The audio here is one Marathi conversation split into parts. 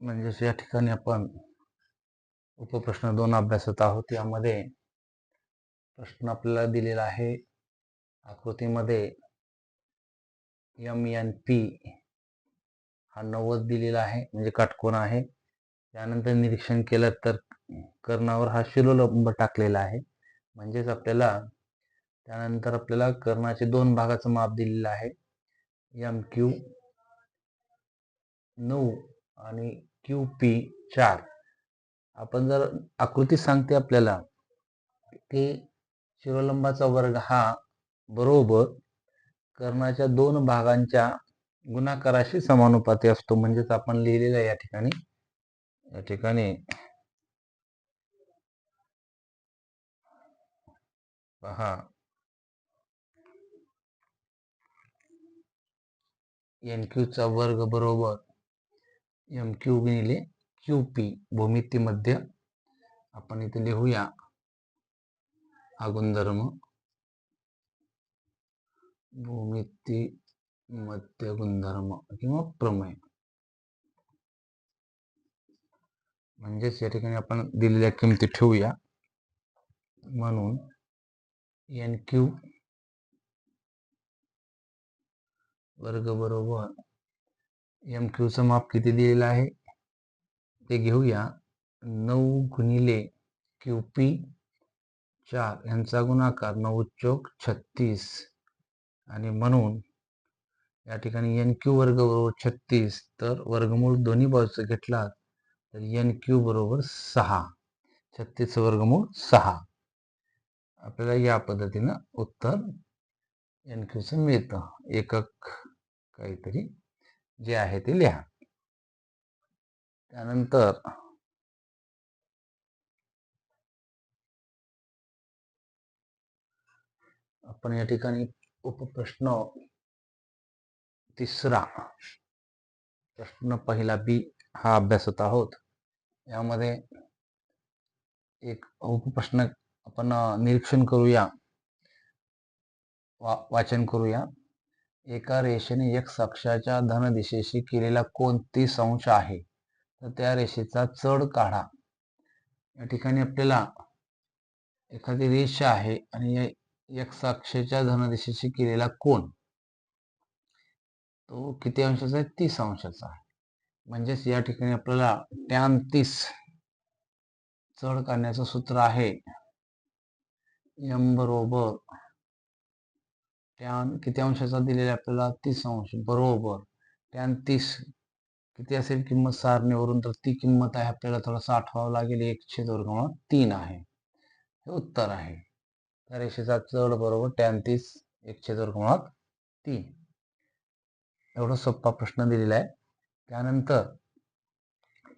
म्हणजेच या ठिकाणी आपण उपप्रश्न 2 अभ्यासत आहोत. यामध्ये प्रश्न आपल्याला दिलेला आहे आकृतीमध्ये MNP हा 90 दिलेला आहे, म्हणजे काटकोन आहे. त्यानंतर निरीक्षण केलं तर कर्णावर हा शिरोलंब टाकलेला आहे, म्हणजेच त्यानंतर आपल्याला कर्णाचे 2 भागाचं माप दिलेलं आहे, MQ 9 आणि QP 4. आपण जर आकृती सांगते आपल्याला की शिरोलंबाचा वर्ग हा बरोबर कर्णाच्या 2 भागांच्या गुणाकाराशी समानुपाती असतो. म्हणजेच आपण लिहिलेलं आहे या ठिकाणी पहा, NQ चा वर्ग बरोबर MQ गुणिले QP. भूमितीमध्ये आपण इथे लिहूया हा गुणधर्म, भूमिती मध्य गुणधर्म किंवा प्रमेय. म्हणजेच या ठिकाणी आपण दिलेल्या किमती ठेवूया. म्हणून NQ वर्ग बरोबर MQ चं माप किती दिलेलं आहे ते घेऊया, 9 गुणिले QP 4 यांचा गुणाकार 9 चौक 36. आणि म्हणून या ठिकाणी NQ वर्ग बरोबर 36, तर वर्गमूळ दोन्ही बाजूचा घेतला तर NQ बरोबर 6. 36 वर्गमूळ 6. आपल्याला या पद्धतीनं उत्तर NQ चं मिळतं. एकक काहीतरी जे आहे ते लिहा. त्यानंतर आपण या ठिकाणी उपप्रश्न 3 प्रश्न पहिला B हा अभ्यासत आहोत. यामध्ये एक उपप्रश्न आपण निरीक्षण करूया, वाचन करूया. एका रेषेने x अक्षाच्या धन दिशेशी केलेला कोन 30 अंश आहे, तर त्या रेषेचा चढ काढा. या ठिकाणी आपल्याला एखादी रेषा आहे आणि x अक्षाच्या धन दिशेशी केलेला कोन तो किती अंशाचा आहे? 30 अंशाचा आहे. म्हणजेच या ठिकाणी आपल्याला tan 30 चढ काढण्याचं सूत्र आहे M बरोबर tan किती अंशाचा दिलेला आपल्याला? 30 अंश बरोबर tan 30 किती असेल किंमत सारणीवरून, तर ती किंमत आहे आपल्याला थोडंसं आठवावं लागेल, 1/3 आहे. हे उत्तर आहे. त्या रेषेचा चढ बरोबर tan 30 1/3. एवढा सोपा प्रश्न दिलेला आहे. त्यानंतर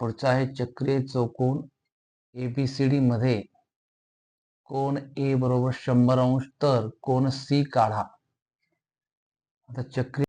पुढचा आहे चक्रीय चौकोन ABCD मध्ये कोन A बरोबर 100 अंश, तर कोन C काढा. आता चक्रीय